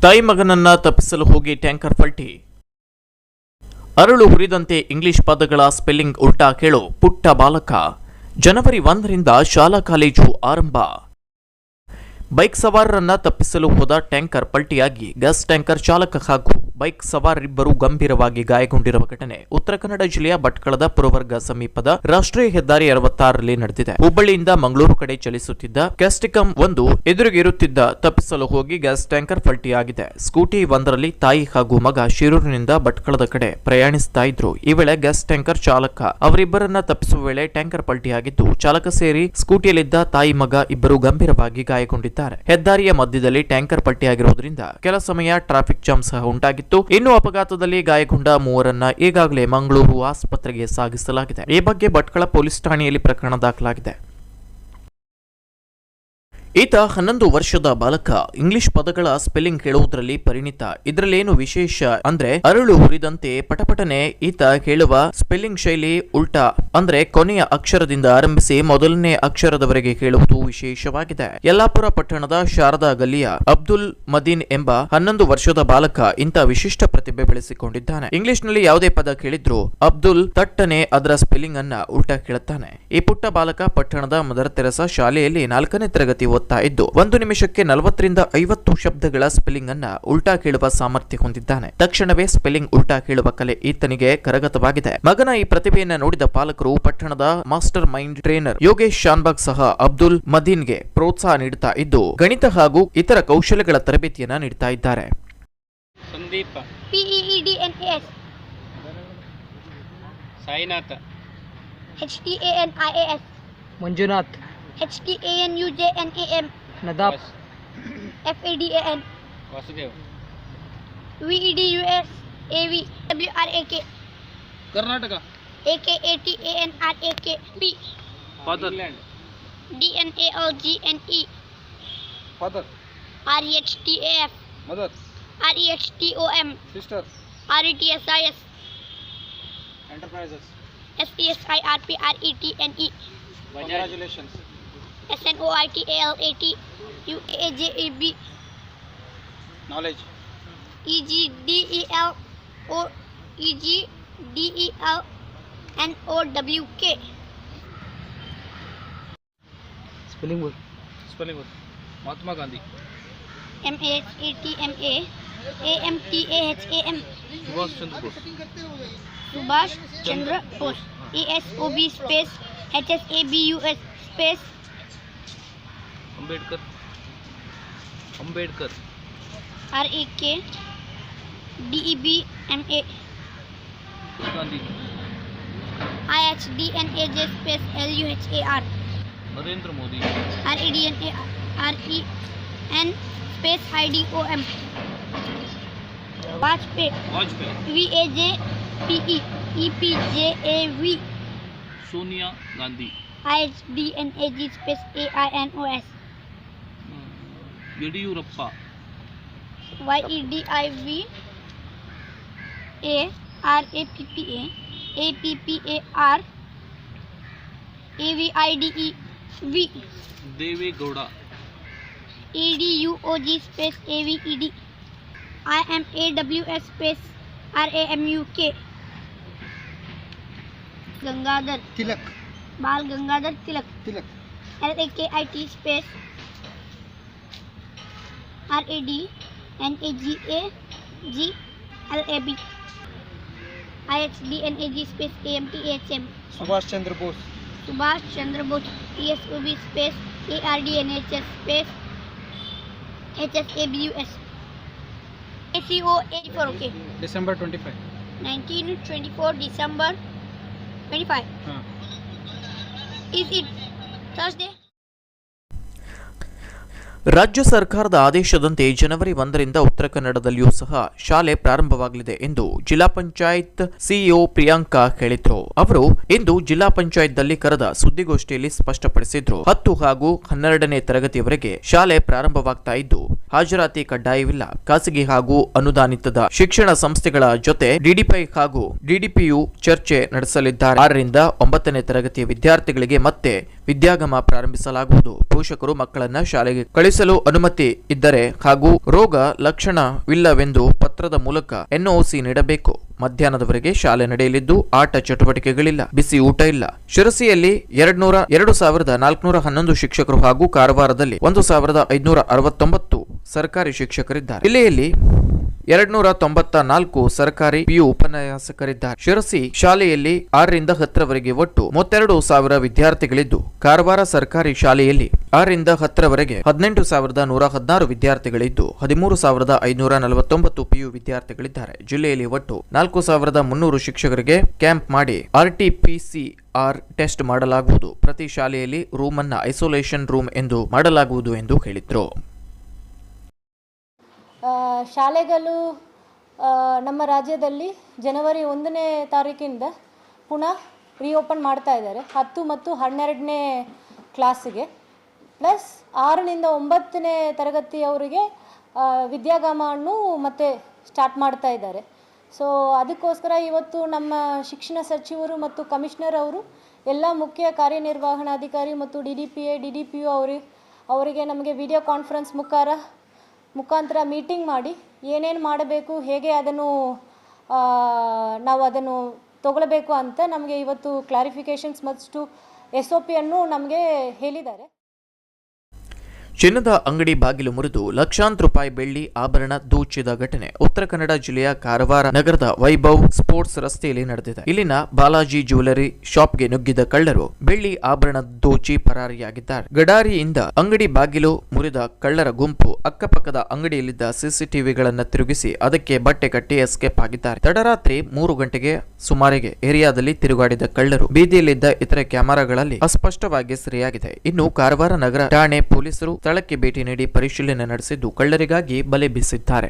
ತಾಯಿ ಮಗನನ್ನ ತಪ್ಪಿಸಲು ಹೋಗಿ ಟ್ಯಾಂಕರ್ ಪಲ್ಟಿ. ಅರಳು ಹುರಿದಂತೆ ಇಂಗ್ಲಿಷ್ ಪದಗಳ ಸ್ಪೆಲ್ಲಿಂಗ್ ಉಲ್ಟಾ ಕೇಳೋ ಪುಟ್ಟ ಬಾಲಕ. ಜನವರಿ 1ರಿಂದ ಶಾಲಾ ಕಾಲೇಜು ಆರಂಭ. ಬೈಕ್ ಸವಾರರನ್ನ ತಪ್ಪಿಸಲು ಹೋದ ಟ್ಯಾಂಕರ್ ಪಲ್ಟಿಯಾಗಿ ಗ್ಯಾಸ್ ಟ್ಯಾಂಕರ್ ಚಾಲಕ ಹಾಗೂ ಬೈಕ್ ಸವಾರರಿಬ್ಬರು ಗಂಭೀರವಾಗಿ ಗಾಯಗೊಂಡಿರುವ ಘಟನೆ ಉತ್ತರ ಕನ್ನಡ ಜಿಲ್ಲೆಯ ಭಟ್ಕಳದ ಪುರವರ್ಗ ಸಮೀಪದ ರಾಷ್ಟ್ರೀಯ ಹೆದ್ದಾರಿ 66ರಲ್ಲಿ ನಡೆದಿದೆ. ಹುಬ್ಬಳ್ಳಿಯಿಂದ ಮಂಗಳೂರು ಕಡೆ ಚಲಿಸುತ್ತಿದ್ದ ಕ್ಯಾಸ್ಟಿಕಂ ಒಂದು ಎದುರಿಗೆ ಇರುತ್ತಿದ್ದ ತಪ್ಪಿಸಲು ಹೋಗಿ ಗ್ಯಾಸ್ ಟ್ಯಾಂಕರ್ ಪಲ್ಟಿಯಾಗಿದೆ. ಸ್ಕೂಟಿ ಒಂದರಲ್ಲಿ ತಾಯಿ ಹಾಗೂ ಮಗ ಶಿರೂರಿನಿಂದ ಭಟ್ಕಳದ ಕಡೆ ಪ್ರಯಾಣಿಸ್ತಾ ಇದ್ರು. ಈ ವೇಳೆ ಗ್ಯಾಸ್ ಟ್ಯಾಂಕರ್ ಚಾಲಕ ಅವರಿಬ್ಬರನ್ನ ತಪ್ಪಿಸುವ ವೇಳೆ ಟ್ಯಾಂಕರ್ ಪಲ್ಟಿಯಾಗಿದ್ದು, ಚಾಲಕ ಸೇರಿ ಸ್ಕೂಟಿಯಲ್ಲಿದ್ದ ತಾಯಿ ಮಗ ಇಬ್ಬರು ಗಂಭೀರವಾಗಿ ಗಾಯಗೊಂಡಿದ್ದಾರೆ. ಹೆದ್ದಾರಿಯ ಮಧ್ಯದಲ್ಲಿ ಟ್ಯಾಂಕರ್ ಪಲ್ಟಿಯಾಗಿರುವುದರಿಂದ ಕೆಲ ಸಮಯ ಟ್ರಾಫಿಕ್ ಜಾಮ್ ಸಹ ಉಂಟಾಗಿತ್ತು. ಇನ್ನು ಅಪಘಾತದಲ್ಲಿ ಗಾಯಗೊಂಡ ಮೂವರನ್ನ ಈಗಾಗಲೇ ಮಂಗಳೂರು ಆಸ್ಪತ್ರೆಗೆ ಸಾಗಿಸಲಾಗಿದೆ. ಈ ಬಗ್ಗೆ ಭಟ್ಕಳ ಪೊಲೀಸ್ ಠಾಣೆಯಲ್ಲಿ ಪ್ರಕರಣ ದಾಖಲಾಗಿದೆ. ಈತ 11 ವರ್ಷದ ಬಾಲಕ. ಇಂಗ್ಲಿಷ್ ಪದಗಳ ಸ್ಪೆಲ್ಲಿಂಗ್ ಹೇಳುವುದರಲ್ಲಿ ಪರಿಣಿತ. ಇದರಲ್ಲೇನು ವಿಶೇಷ ಅಂದ್ರೆ ಅರಳು ಹುರಿದಂತೆ ಪಟಪಟನೆ ಈತ ಹೇಳುವ ಸ್ಪೆಲ್ಲಿಂಗ್ ಶೈಲಿ ಉಲ್ಟಾ ಅಂದ್ರೆ ಕೊನೆಯ ಅಕ್ಷರದಿಂದ ಆರಂಭಿಸಿ ಮೊದಲನೇ ಅಕ್ಷರದವರೆಗೆ ಹೇಳುವುದು ವಿಶೇಷವಾಗಿದೆ. ಯಲ್ಲಾಪುರ ಪಟ್ಟಣದ ಶಾರದಾ ಗಲ್ಲಿಯ ಅಬ್ದುಲ್ ಮದೀನ್ ಎಂಬ 11 ವರ್ಷದ ಬಾಲಕ ಇಂಥ ವಿಶಿಷ್ಟ ಪ್ರತಿಭೆ ಬೆಳೆಸಿಕೊಂಡಿದ್ದಾನೆ. ಇಂಗ್ಲಿಷ್ ನಲ್ಲಿ ಯಾವುದೇ ಪದ ಕೇಳಿದ್ರು ಅಬ್ದುಲ್ ತಟ್ಟನೆ ಅದರ ಸ್ಪೆಲ್ಲಿಂಗ್ ಅನ್ನ ಉಲ್ಟಾ ಕೇಳುತ್ತಾನೆ. ಈ ಪುಟ್ಟ ಬಾಲಕ ಪಟ್ಟಣದ ಮದರ್ ತೆರೆಸಾ ಶಾಲೆಯಲ್ಲಿ 4ನೇ ತರಗತಿ ಇದ್ದು 1 ನಿಮಿಷಕ್ಕೆ 40ರಿಂದ 50 ಶಬ್ದಗಳ ಸ್ಪೆಲ್ಲಿಂಗ್ ಅನ್ನ ಉಲ್ಟಾ ಕೇಳುವ ಸಾಮರ್ಥ್ಯ ಹೊಂದಿದ್ದಾನೆ. ತಕ್ಷಣವೇ ಸ್ಪೆಲ್ಲಿಂಗ್ ಉಲ್ಟಾ ಕೇಳುವ ಕಲೆ ಈತನಿಗೆ ಕರಗತವಾಗಿದೆ. ಮಗನ ಈ ಪ್ರತಿಭೆಯನ್ನು ನೋಡಿದ ಪಾಲಕರು ಪಟ್ಟಣದ master mind trainer Yogesh Shanbhag ಸಹ ಅಬ್ದುಲ್ ಮದೀನ್ಗೆ ಪ್ರೋತ್ಸಾಹ ನೀಡುತ್ತಾ ಇದ್ದು, ಗಣಿತ ಹಾಗೂ ಇತರ ಕೌಶಲ್ಯಗಳ ತರಬೇತಿಯನ್ನ ನೀಡುತ್ತಾ ಇದ್ದಾರೆ. Sandeepa, PEEDNAS, Sainath, HTANIAS, Manjunath, HTANUJNAM, Nadaf, FADAN, Vasudev, VEDUS, AV, WRAK, Karnataka, AKATANRAK, P, father, DNALGNE, father, REHTAF, mother, REHTOM, sister, RETSIS, enterprises, STSIRPRETNE, congratulations, SNOITALAT, UAJAB, knowledge, EGDEL, NOWK. Spelling ಬೋಲ್. Mahatma Gandhi, MAHATMA, AMTAHAM, Subhash Chandra Bose, Subhash Chandra Bose, ESOB space HSABUS space Ambedkar, RAK DEBMA, Gandhi, IHDNAJ space LUHAR, Narendra Modi, REN space IDOM, Vajpayee, VAJPE, EPJAV, Sonia Gandhi, IHDNAG space AINOS, Yediyurappa, YEDIV, ARAPPA, APPAR, AVIDEV, Devegowda, EDUOG space AVED, IMAWS space RAMUK, Gangadhar Tilak, Bal Gangadhar Tilak, LAKIT space RADNAGAG LAB, IHDNAG space AMTHM, Subhash Chandra Bose, Subhash Chandra Bose, ESOB space ARDNHS space HSABUS, ACO84, okay, December 25. 1924 December 25. Is it Thursday? ರಾಜ್ಯ ಸರ್ಕಾರದ ಆದೇಶದಂತೆ ಜನವರಿ 1ರಿಂದ ಉತ್ತರ ಕನ್ನಡದಲ್ಲಿಯೂ ಸಹ ಶಾಲೆ ಪ್ರಾರಂಭವಾಗಲಿದೆ ಎಂದು ಜಿಲ್ಲಾ panchayat CEO Priyanka ಹೇಳಿದ್ರು. ಅವರು ಇಂದು ಜಿಲ್ಲಾ ಪಂಚಾಯತ್ನಲ್ಲಿ ಕರೆದ ಸುದ್ದಿಗೋಷ್ಠಿಯಲ್ಲಿ ಸ್ಪಷ್ಟಪಡಿಸಿದ್ರು. 10 ಹಾಗೂ 12ನೇ ತರಗತಿಯವರೆಗೆ ಶಾಲೆ ಪ್ರಾರಂಭವಾಗ್ತಾ ಇದ್ದು ಹಾಜರಾತಿ ಕಡ್ಡಾಯವಿಲ್ಲ. ಖಾಸಗಿ ಹಾಗೂ ಅನುದಾನಿತದ ಶಿಕ್ಷಣ ಸಂಸ್ಥೆಗಳ ಜೊತೆ ಡಿಡಿಪಿ ಹಾಗೂ ಡಿಡಿಪಿಯು ಚರ್ಚೆ ನಡೆಸಲಿದ್ದಾರೆ. 6ರಿಂದ 9ನೇ ತರಗತಿಯ ವಿದ್ಯಾರ್ಥಿಗಳಿಗೆ ಮತ್ತೆ ವಿದ್ಯಾಗಮ ಪ್ರಾರಂಭಿಸಲಾಗುವುದು. ಪೋಷಕರು ಮಕ್ಕಳನ್ನ ಶಾಲೆಗೆ ನಡೆಸಲು ಅನುಮತಿ ಇದ್ದರೆ ಹಾಗೂ ರೋಗ ಲಕ್ಷಣವಿಲ್ಲವೆಂದು ಪತ್ರದ ಮೂಲಕ ಎನ್ಒಸಿ ನೀಡಬೇಕು. ಮಧ್ಯಾಹ್ನದವರೆಗೆ ಶಾಲೆ ನಡೆಯಲಿದ್ದು ಆಟ ಚಟುವಟಿಕೆಗಳಿಲ್ಲ, ಬಿಸಿ ಊಟ ಇಲ್ಲ. ಶಿರಸಿಯಲ್ಲಿ 2,411 ಶಿಕ್ಷಕರು ಹಾಗೂ ಕಾರವಾರದಲ್ಲಿ 1,569 ಸರ್ಕಾರಿ ಶಿಕ್ಷಕರಿದ್ದಾರೆ. ಜಿಲ್ಲೆಯಲ್ಲಿ 294 ಸರ್ಕಾರಿ ಪಿಯು ಉಪನ್ಯಾಸಕರಿದ್ದಾರೆ. ಶಿರಸಿ ಶಾಲೆಯಲ್ಲಿ 6 ರಿಂದ 10ರವರೆಗೆ ಒಟ್ಟು 32,000 ವಿದ್ಯಾರ್ಥಿಗಳಿದ್ದು, ಕಾರವಾರ ಸರ್ಕಾರಿ ಶಾಲೆಯಲ್ಲಿ 6 ರಿಂದ 10ರವರೆಗೆ 18,116 ವಿದ್ಯಾರ್ಥಿಗಳಿದ್ದು, 13,549 ಪಿಯು ವಿದ್ಯಾರ್ಥಿಗಳಿದ್ದಾರೆ. ಜಿಲ್ಲೆಯಲ್ಲಿ ಒಟ್ಟು 4,300 ಶಿಕ್ಷಕರಿಗೆ ಕ್ಯಾಂಪ್ ಮಾಡಿ RT-PCR ಟೆಸ್ಟ್ ಮಾಡಲಾಗುವುದು. ಪ್ರತಿ ಶಾಲೆಯಲ್ಲಿ ರೂಮ್ ಅನ್ನು ಐಸೋಲೇಷನ್ ರೂಮ್ ಎಂದು ಮಾಡಲಾಗುವುದು ಎಂದು ಹೇಳಿದ್ರು. ಶಾಲೆಗಳು ನಮ್ಮ ರಾಜ್ಯದಲ್ಲಿ ಜನವರಿ 1ನೇ ತಾರೀಕಿಂದ ಪುನಃ ರೀಓಪನ್ ಮಾಡ್ತಾ ಇದ್ದಾರೆ 10 ಮತ್ತು 12ನೇ ಕ್ಲಾಸಿಗೆ. ಪ್ಲಸ್ 6ರಿಂದ 9ನೇ ತರಗತಿಯವರಿಗೆ ವಿದ್ಯಾಗಮವನ್ನು ಮತ್ತೆ ಸ್ಟಾರ್ಟ್ ಮಾಡ್ತಾ ಇದ್ದಾರೆ. ಸೊ ಅದಕ್ಕೋಸ್ಕರ ಇವತ್ತು ನಮ್ಮ ಶಿಕ್ಷಣ ಸಚಿವರು ಮತ್ತು ಕಮಿಷನರ್ ಅವರು ಎಲ್ಲ ಮುಖ್ಯ ಕಾರ್ಯನಿರ್ವಹಣಾಧಿಕಾರಿ ಮತ್ತು DDPA DDPO ಅವರಿಗೆ ನಮಗೆ ವಿಡಿಯೋ ಕಾನ್ಫರೆನ್ಸ್ ಮುಖಾಂತರ ಮೀಟಿಂಗ್ ಮಾಡಿ ಏನೇನು ಮಾಡಬೇಕು, ಹೇಗೆ ಅದನ್ನು ನಾವು ಅದನ್ನು ತಗೊಳ್ಬೇಕು ಅಂತ ನಮಗೆ ಇವತ್ತು ಕ್ಲಾರಿಫಿಕೇಷನ್ಸ್ ಮತ್ತು SOP ಅನ್ನು ನಮಗೆ ಹೇಳಿದ್ದಾರೆ. ಚಿನ್ನದ ಅಂಗಡಿ ಬಾಗಿಲು ಮುರಿದು ಲಕ್ಷಾಂತರ ರೂಪಾಯಿ ಬೆಳ್ಳಿ ಆಭರಣ ದೋಚಿದ ಘಟನೆ ಉತ್ತರ ಕನ್ನಡ ಜಿಲ್ಲೆಯ ಕಾರವಾರ ನಗರದ ವೈಭವ್ ಸ್ಪೋರ್ಟ್ಸ್ ರಸ್ತೆಯಲ್ಲಿ ನಡೆದಿದೆ. ಇಲ್ಲಿನ ಬಾಲಾಜಿ ಜ್ಯುವೆಲರಿ ಶಾಪ್ಗೆ ನುಗ್ಗಿದ ಕಳ್ಳರು ಬೆಳ್ಳಿ ಆಭರಣ ದೋಚಿ ಪರಾರಿಯಾಗಿದ್ದಾರೆ. ಗಡಾರಿಯಿಂದ ಅಂಗಡಿ ಬಾಗಿಲು ಮುರಿದ ಕಳ್ಳರ ಗುಂಪು ಅಕ್ಕಪಕ್ಕದ ಅಂಗಡಿಯಲ್ಲಿದ್ದ CCTVಗಳನ್ನು ತಿರುಗಿಸಿ ಅದಕ್ಕೆ ಬಟ್ಟೆ ಕಟ್ಟಿ ಎಸ್ಕೇಪ್ ಆಗಿದ್ದಾರೆ. ತಡರಾತ್ರಿ 3 ಗಂಟೆಗೆ ಸುಮಾರಿಗೆ ಏರಿಯಾದಲ್ಲಿ ತಿರುಗಾಡಿದ ಕಳ್ಳರು ಬೀದಿಯಲ್ಲಿದ್ದ ಇತರೆ ಕ್ಯಾಮೆರಾಗಳಲ್ಲಿ ಅಸ್ಪಷ್ಟವಾಗಿ ಸೆರೆಯಾಗಿದೆ. ಇನ್ನು ಕಾರವಾರ ನಗರ ಠಾಣೆ ಪೊಲೀಸರು ಸ್ಥಳಕ್ಕೆ ಭೇಟಿ ನೀಡಿ ಪರಿಶೀಲನೆ ನಡೆಸಿದ್ದು ಕಳ್ಳರಿಗಾಗಿ ಬಲೆ ಬೀಸಿದ್ದಾರೆ.